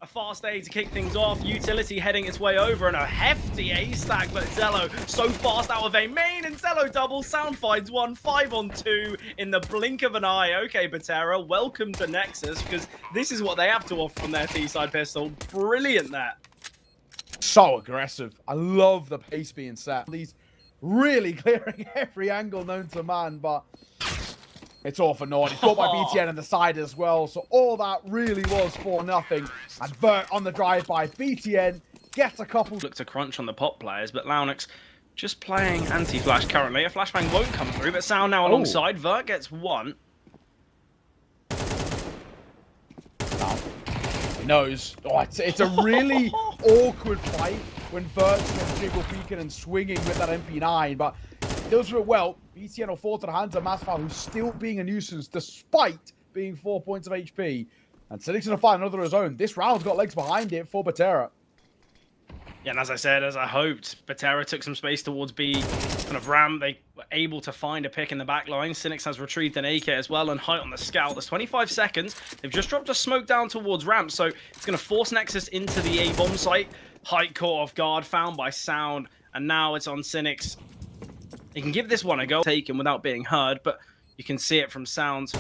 A fast A to kick things off. Utility heading its way over, and a hefty A stack, but Zello so fast out of a main, and Zello double. Sound finds one, 5-on-2 in the blink of an eye. Okay, Betera, welcome to Nexus, because this is what they have to offer from their T-side pistol. Brilliant that. So aggressive. I love the pace being set. He's really clearing every angle known to man, but it's all for naught. He's caught by BTN on the side as well, so all that really was for nothing. And Vert on the drive by BTN gets a couple. Look to crunch on the pop players, but Launix just playing anti-flash currently. A flashbang won't come through, but Sound now alongside. Vert gets one. He knows. Oh, it's a really awkward fight when Vert's jiggle peeking and swinging with that MP9, but does it well. BTN will fall to the hands of Masval, who's still being a nuisance despite being 4 points of HP. And Setari's going to find another of his own. This round's got legs behind it for Betera. Yeah, and as I said, as I hoped, Betera took some space towards B, kind of ramp. They were able to find a pick in the back line. Cynics has retrieved an AK as well, and Height on the scout. There's 25 seconds. They've just dropped a smoke down towards ramp, so it's going to force Nexus into the A bomb site. Height caught off guard, found by Sound, and now it's on Cynics. He can give this one a go, taken without being heard, but you can see it from Sound's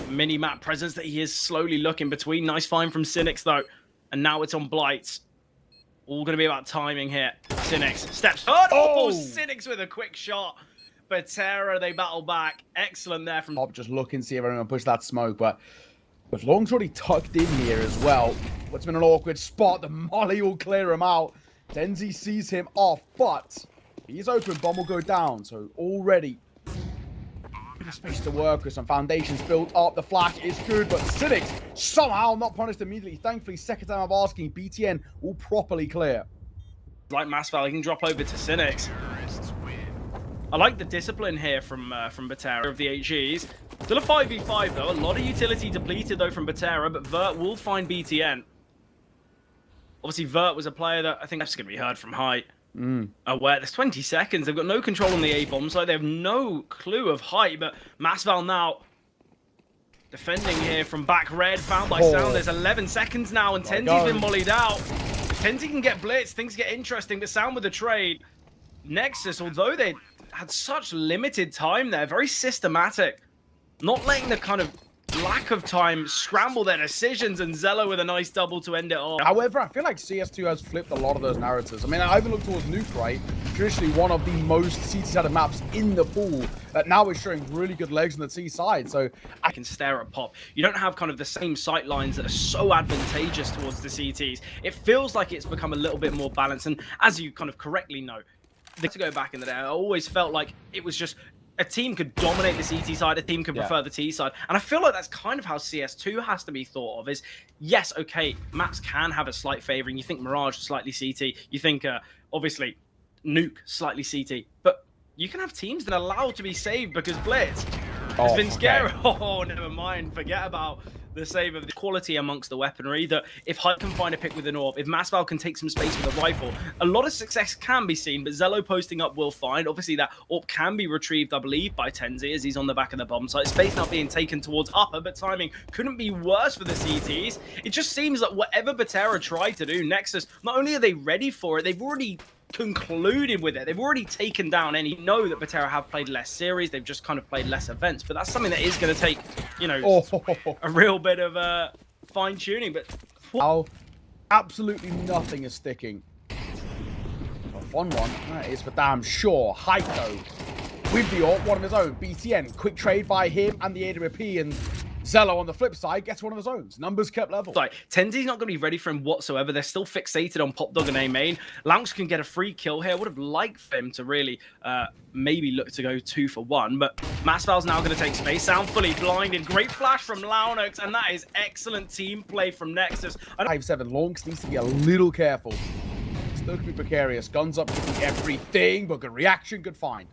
mini-map presence that he is slowly looking between. Nice find from Cynics, though. And now it's on Blights. All going to be about timing here. Cynics steps hard. Oh, Cynics with a quick shot. Betera, they battle back. Excellent there from... Just look and see if everyone push that smoke, but with Long's already tucked in here as well. What's been an awkward spot. The molly will clear him out. Denzi sees him off, but he's open. Bomb will go down, so already a space to work with. Some foundations built up. The flash is good, but Cynics somehow not punished immediately. Thankfully, second time of asking, BTN will properly clear. Like Masval, he can drop over to Cynics. I like the discipline here from Betera of the HGs. Still a 5v5 though. A lot of utility depleted though from Betera, but Vert will find BTN. Obviously, Vert was a player that I think that's going to be heard from Height. Where there's 20 seconds. They've got no control on the A-bomb, so they have no clue of Height, but Masval now defending here from back red, found by Sound. There's 11 seconds now, and Tenzi's been mollied out. Tenzi can get blitzed, things get interesting, but Sound with the trade. Nexus, although they had such limited time there, very systematic, not letting the kind of lack of time scramble their decisions, and Zello with a nice double to end it off. However, I feel like CS2 has flipped a lot of those narratives. I mean, I even look towards Nuke, right? Traditionally one of the most CT-sided maps in the pool that now is showing really good legs on the T side, so I can stare at Pop. You don't have kind of the same sight lines that are so advantageous towards the CTs. It feels like it's become a little bit more balanced, and as you kind of correctly know, to go back in the day, I always felt like it was just a team could dominate the CT side, a team could prefer the T side. And I feel like that's kind of how CS2 has to be thought of is, yes, okay, maps can have a slight favoring. You think Mirage, slightly CT. You think, obviously, Nuke, slightly CT. But you can have teams that are allowed to be saved because Blitz has been scary. Oh, never mind. Forget about the save of the quality amongst the weaponry, that if Height can find a pick with an AWP, if Masval can take some space with a rifle, a lot of success can be seen, but Zello posting up will find. Obviously, that AWP can be retrieved, I believe, by Tenzi as he's on the back of the bomb site. Space now being taken towards upper, but timing couldn't be worse for the CTs. It just seems that whatever Betera tried to do, Nexus, not only are they ready for it, they've already concluded with it. They've already taken down any. You know that Betera have played less series. They've just kind of played less events, but that's something that is going to take, you know, a real bit of fine tuning. But oh, absolutely nothing is sticking. A fun one, that is for damn sure. Height though, with the AWP, one of his own. BTN, quick trade by him and the AWP, and Zello on the flip side gets one of his own. Numbers kept level. Like, Tenzi's not going to be ready for him whatsoever. They're still fixated on Pop Dog and A main. Lounge can get a free kill here. I would have liked for him to really maybe look to go 2 for 1, but Masval's now going to take space. Sound fully blinded. Great flash from Launix, and that is excellent team play from Nexus. 5-7, Longs needs to be a little careful. Still could be precarious. Guns up, everything, but good reaction, good find.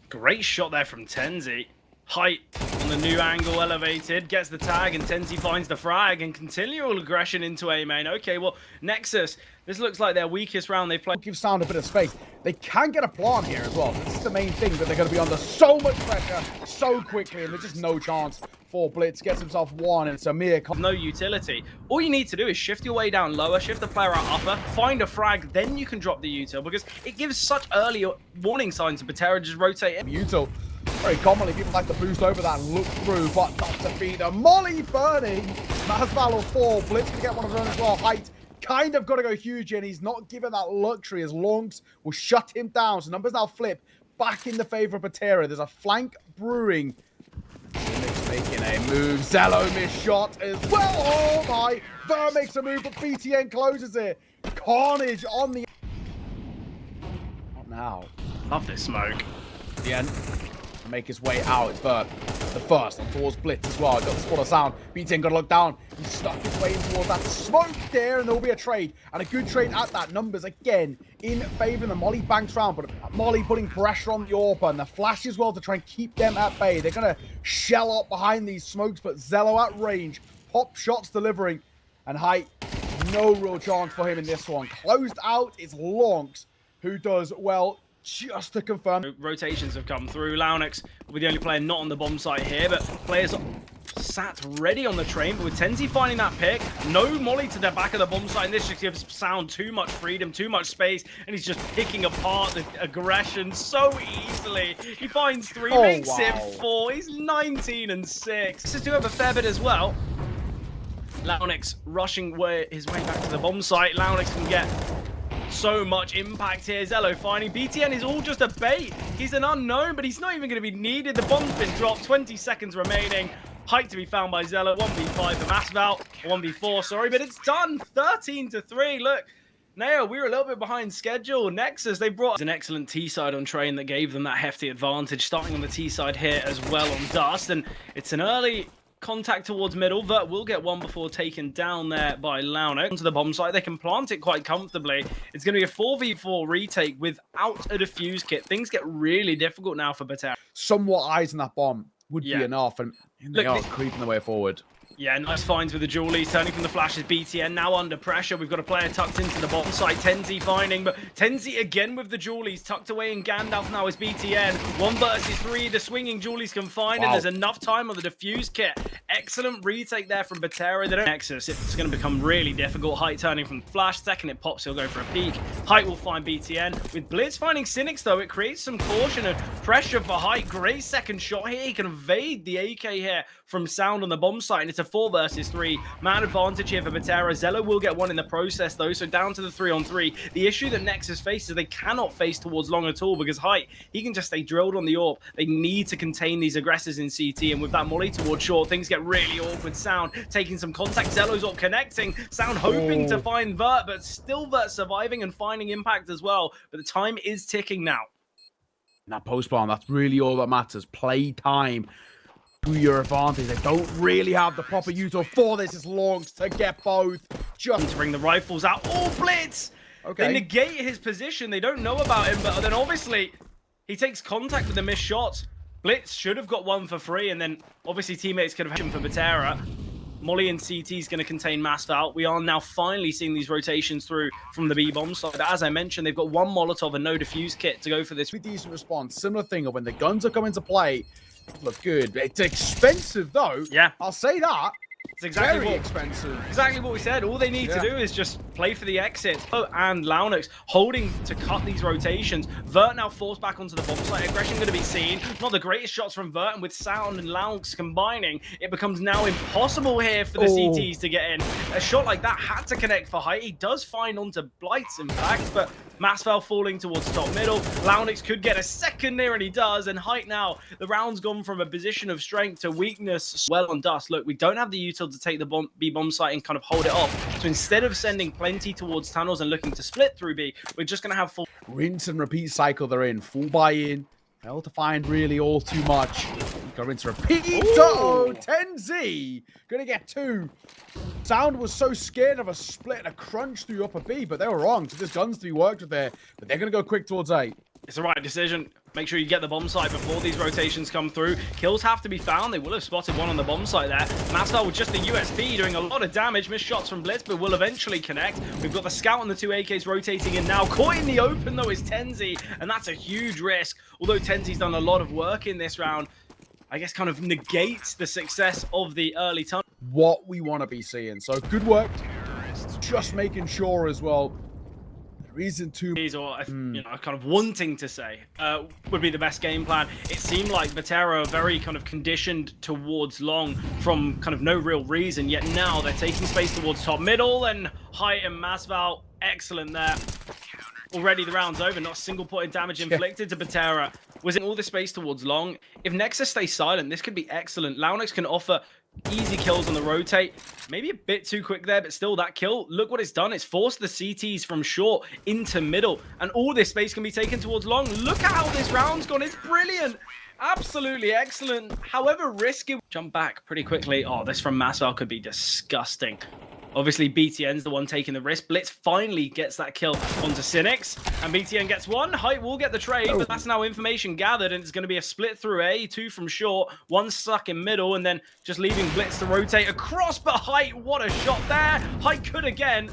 Great shot there from Tenzi. Height on the new angle elevated, gets the tag, and Tenzi finds the frag, and continual aggression into A main. Okay, well, Nexus, this looks like their weakest round they've played. Give Sound a bit of space. They can get a plant here as well. This is the main thing, but they're going to be under so much pressure so quickly, and there's just no chance for Blitz. Gets himself one, and it's a mere... No utility. All you need to do is shift your way down lower, shift the player out upper, find a frag, then you can drop the util, because it gives such early warning signs to Betera just rotate in. Util. Very commonly, people like to boost over that and look through, but not to be the Molly burning. Masval will fall. Blitz going to get one of them as well. Height kind of got to go huge, and he's not given that luxury as Longs will shut him down. So numbers now flip back in the favor of Betera. There's a flank brewing. Phoenix making a move. Zello missed shot as well. Oh my. Ver makes a move, but BTN closes it. Carnage on the... Not now. Love this smoke. The end. Make his way out. It's Ver. The first and towards Blitz as well. Got the spot of sound. BTN got to look down. He stuck his way in towards that smoke there, and there will be a trade. And a good trade at that. Numbers again in favor of the Molly banks round, but Molly putting pressure on the AWP and the flash as well to try and keep them at bay. They're going to shell up behind these smokes, but Zello at range. Pop shots delivering. And Height, no real chance for him in this one. Closed out is Lonks, who does well. Just to confirm. Rotations have come through. Launix will be the only player not on the bomb site here, but players sat ready on the train. But with Tenzi finding that pick, no Molly to the back of the bomb site, and this just gives Sound too much freedom, too much space, and he's just picking apart the aggression so easily. He finds three, makes it four. He's 19 and 6. This is doing a fair bit as well. Launix rushing his way back to the bomb site. Launix can get so much impact here. Zello finding BTN is all just a bait. He's an unknown, but he's not even going to be needed. The bomb's been dropped. 20 seconds remaining. Height to be found by Zello. 1v5 for Masval. 1v4, sorry, but it's done. 13-3. Look, Neo, we were a little bit behind schedule. Nexus, they brought an excellent T-side on train that gave them that hefty advantage. Starting on the T-side here as well on Dust, and it's an early contact towards middle. Vert will get one before taken down there by Launix. Onto the bomb site, they can plant it quite comfortably. It's going to be a 4v4 retake without a defuse kit. Things get really difficult now for Betera. Somewhat eyes on that bomb would be enough, and they are creeping their way forward. Yeah, nice finds with the Julies, turning from the flashes. BTN now under pressure. We've got a player tucked into the bottom side. Tenzi finding, but Tenzi again with the Julies tucked away in Gandalf now is BTN. 1 versus 3. The swinging Julies can find, and there's enough time on the defuse kit. Excellent retake there from Betera. They don't Nexus. It's going to become really difficult. Height turning from flash. Second it pops, he'll go for a peek. Height will find BTN. With Blitz finding Cynics, though, it creates some caution and pressure for Height. Great second shot here. He can evade the AK here from Sound on the bomb site, and it's a 4 versus 3. Man advantage here for Betera. Zello will get one in the process, though, so down to the 3-on-3. The issue that Nexus faces is they cannot face towards long at all, because Height, he can just stay drilled on the AWP. They need to contain these aggressors in CT, and with that Molly towards short, things get really awkward. Sound taking some contact. Zello's AWP connecting. Sound hoping to find Vert, but still Vert surviving and finding impact as well. But the time is ticking now. And that post-bomb, that's really all that matters. Play time to your advantage. They don't really have the proper util for this. It's Longs to get both. Just to bring the rifles out. Oh, Blitz! Okay. They negate his position. They don't know about him, but then obviously he takes contact with the missed shots. Blitz should have got one for free, and then obviously teammates could have hit him for Betera. Molly and CT is going to contain Masval. We are now finally seeing these rotations through from the B-bomb side. As I mentioned, they've got one Molotov and no defuse kit to go for this. Decent response. Similar thing of when the guns are coming to play. Look good. It's expensive, though. Yeah. I'll say that. It's exactly very expensive. Exactly what we said. All they need to do is just play for the exit. Oh, and Launix holding to cut these rotations. Vert now forced back onto the bomb site. Aggression going to be seen. Not the greatest shots from Vert, and with Sound and Launix combining, it becomes now impossible here for the CTs to get in. A shot like that had to connect for Height. He does find onto Blights, in fact, but Masval falling towards top middle. Launix could get a second near, and he does. And Height now, the round's gone from a position of strength to weakness. Well on Dust. Look, we don't have the util to take the B-bomb site and kind of hold it off. So instead of sending plenty towards tunnels and looking to split through B, we're just going to have full rinse and repeat cycle. They're in full buy-in. Fail to find really all too much. Go rinse and repeat. Oh, 10Z gonna get 2. Sound was so scared of a split and a crunch through upper B, but they were wrong. So there's guns to be worked with there, but they're gonna go quick towards A. It's the right decision. Make sure you get the bomb site before these rotations come through. Kills have to be found. They will have spotted one on the bomb site there. Masval with just the USP doing a lot of damage. Missed shots from Blitz, but will eventually connect. We've got the scout and the two AKs rotating in now. Caught in the open, though, is Tenzi, and that's a huge risk. Although Tenzi's done a lot of work in this round, I guess kind of negates the success of the early tunnel. What we want to be seeing. So good work. Just making sure as well. Reason to or you know, kind of wanting to say would be the best game plan. It seemed like Betera are very kind of conditioned towards long from kind of no real reason, yet now they're taking space towards top middle, and Height and Masval excellent there. Already the round's over, not a single point of damage inflicted to Betera. Was in all the space towards long. If Nexus stays silent, this could be excellent. Launix can offer easy kills on the rotate. Maybe a bit too quick there, but still that kill. Look what it's done. It's forced the CTs from short into middle, and all this space can be taken towards long. Look at how this round's gone. It's brilliant. Absolutely excellent. However risky. Jump back pretty quickly. Oh, this from Masval could be disgusting. Obviously, BTN's the one taking the risk. Blitz finally gets that kill onto Cynics, and BTN gets one. Height will get the trade, but that's now information gathered, and it's going to be a split through A, two from short, one stuck in middle, and then just leaving Blitz to rotate across, but Height, what a shot there. Height could again.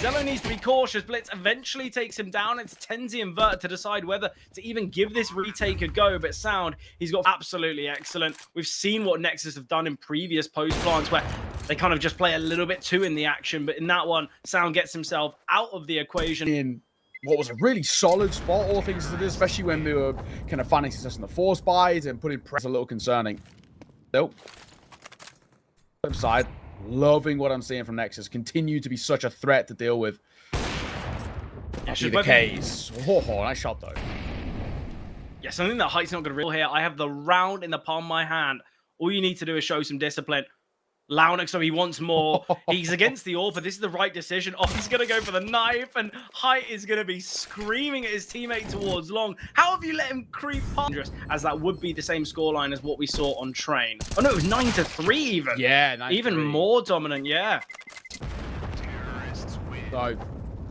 Zello needs to be cautious. Blitz eventually takes him down. It's Tenzi and Vert to decide whether to even give this retake a go, but Sound, he's got absolutely excellent. We've seen what Nexus have done in previous post plants where they kind of just play a little bit too in the action, but in that one, Sound gets himself out of the equation. In what was a really solid spot, all things to do, especially when they were kind of finding success in the force buys and putting press a little concerning. Nope. Flip side, loving what I'm seeing from Nexus. Continue to be such a threat to deal with. Yeah, should be the case. Oh, nice shot though. Yeah, something that Height's not going to reel here. I have the round in the palm of my hand. All you need to do is show some discipline. Launix, so he wants more. He's against the AWP, but this is the right decision. Oh, he's going to go for the knife, and Height is going to be screaming at his teammate towards long. How have you let him creep past? As that would be the same scoreline as what we saw on Train. Oh, no, it was 9-3 even. Yeah, 9-3. Even more dominant, yeah. So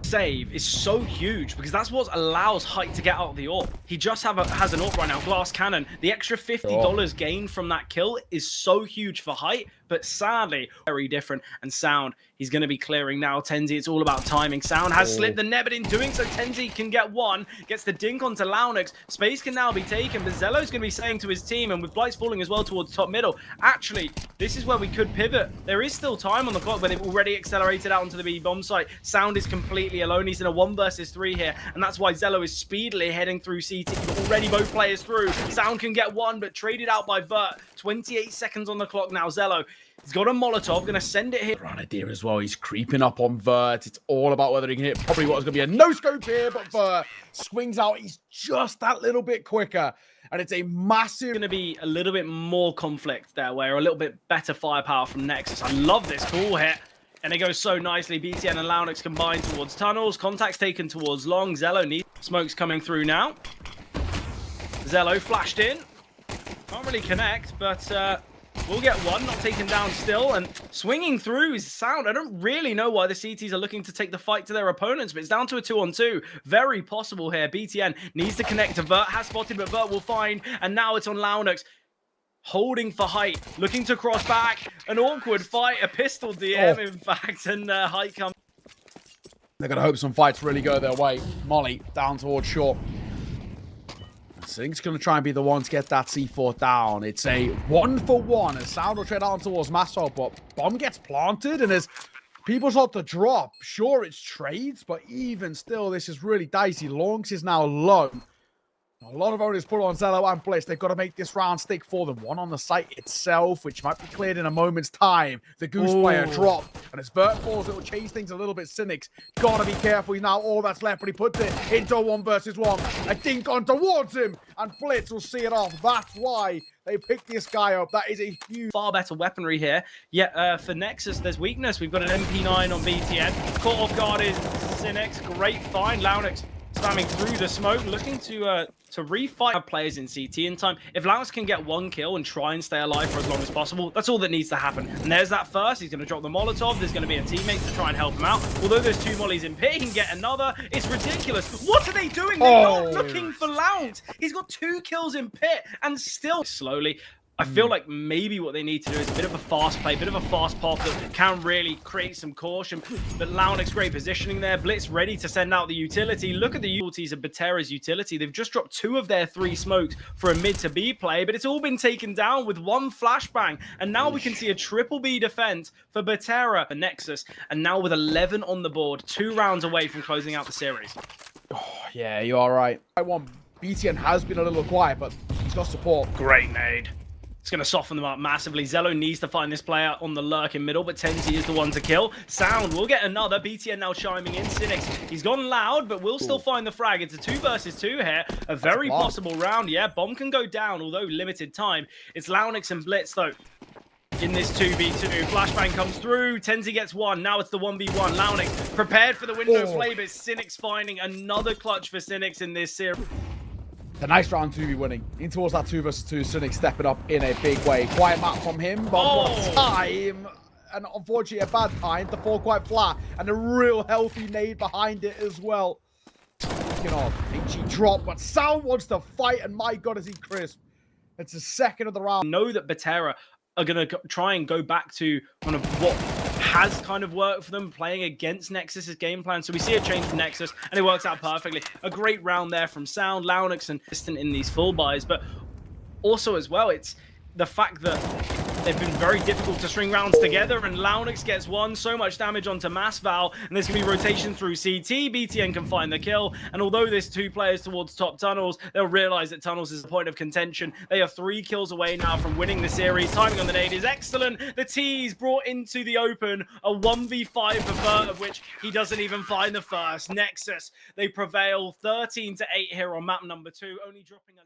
save is so huge because that's what allows Height to get out of the AWP. He just has an AWP right now, Glass Cannon. The extra $50 gained from that kill is so huge for Height, but sadly, very different. And Sound, he's going to be clearing now. Tenzi, it's all about timing. Sound has slipped the net, but in doing so, Tenzi can get one, gets the dink onto Launix. Space can now be taken, but Zello's going to be saying to his team, and with Blight's falling as well towards top middle, actually, this is where we could pivot. There is still time on the clock, but they've already accelerated out onto the B bomb site. Sound is completely alone. He's in a 1 versus 3 here, and that's why Zello is speedily heading through CT. But already both players through. Sound can get one, but traded out by Vert. 28 seconds on the clock now. Zello, he's got a Molotov, going to send it here. Grenadier as well. He's creeping up on Vert. It's all about whether he can hit probably what is going to be a no-scope here, but Vert swings out. He's just that little bit quicker, and it's a massive... Going to be a little bit more conflict there, where a little bit better firepower from Nexus. I love this cool hit. And it goes so nicely. BTN and Launix combined towards tunnels. Contacts taken towards long. Zello needs... Smoke's coming through now. Zello flashed in. Can't really connect, but we'll get one. Not taken down still. And swinging through is Sound. I don't really know why the CTs are looking to take the fight to their opponents, but it's down to a 2-on-2. Very possible here. BTN needs to connect to Vert. Has spotted, but Vert will find. And now it's on Launix. Holding for Height, looking to cross back. An awkward fight, a pistol DM, in fact, and Height comes. They're going to hope some fights really go their way. Molly down towards short. Sing's going to try and be the one to get that C4 down. It's a 1-for-1 as Sound will trade out towards Masval, but bomb gets planted, and as people start to drop, sure, it's trades, but even still, this is really dicey. Longs is now low. A lot of owners put on Zello and Blitz. They've got to make this round stick for them. One on the site itself, which might be cleared in a moment's time. The Goose player dropped. And as Vert falls, it will change things a little bit. Cynics got to be careful. He's now all that's left, but he puts it into a 1 versus 1. A dink on towards him, and Blitz will see it off. That's why they picked this guy up. That is a huge... Far better weaponry here. Yet for Nexus, there's weakness. We've got an MP9 on BTN. Caught off guard is Cynics. Great find. Launix Spamming through the smoke, looking to refight players in CT in time. If Lance can get one kill and try and stay alive for as long as possible, that's all that needs to happen. And there's that first. He's going to drop the Molotov. There's going to be a teammate to try and help him out. Although there's 2 mollies in pit, he can get another. It's ridiculous. What are they doing? They're not looking for Lance. He's got 2 kills in pit and still slowly. I feel like maybe what they need to do is a bit of a fast play, a bit of a fast pop that can really create some caution. But Launix, great positioning there. Blitz ready to send out the utility. Look at the utilities of Betera's utility. They've just dropped 2 of their 3 smokes for a mid to B play, but it's all been taken down with 1 flashbang. And now we can see a triple B defense for Betera, for Nexus. And now with 11 on the board, 2 rounds away from closing out the series. Oh, yeah, you are right. BTN has been a little quiet, but he's got support. Great nade. It's going to soften them up massively. Zello needs to find this player on the lurk in middle, but Tenzi is the one to kill. Sound will get another. BTN now chiming in. Cynics, he's gone loud, but will still find the frag. It's a 2 versus 2 here. A very possible round. Yeah, bomb can go down, although limited time. It's Launix and Blitz, though. In this 2v2, flashbang comes through. Tenzi gets 1. Now it's the 1v1. Launix prepared for the window play, but Cynics finding another clutch for Cynics in this series. A nice round 2v winning. In towards that 2 versus 2, Cynic stepping up in a big way. Quiet map from him, but what time? And unfortunately a bad time to fall quite flat. And a real healthy nade behind it as well. Speaking of, HG drop, but Sound wants to fight, and my god is he crisp. It's the second of the round. Know that Betera are going to try and go back to kind of what has kind of worked for them, playing against Nexus's game plan. So we see a change from Nexus, and it works out perfectly. A great round there from Sound, Launix, and distant in these full buys. But also as well, it's the fact that they've been very difficult to string rounds together, and Launix gets 1, so much damage onto Massval, and there's going to be rotation through CT. BTN can find the kill, and although there's 2 players towards top tunnels, they'll realize that tunnels is the point of contention. They are 3 kills away now from winning the series. Timing on the nade is excellent. The T's brought into the open, a 1v5 for Vert, of which he doesn't even find the first. Nexus, they prevail 13-8 here on map number 2, only dropping a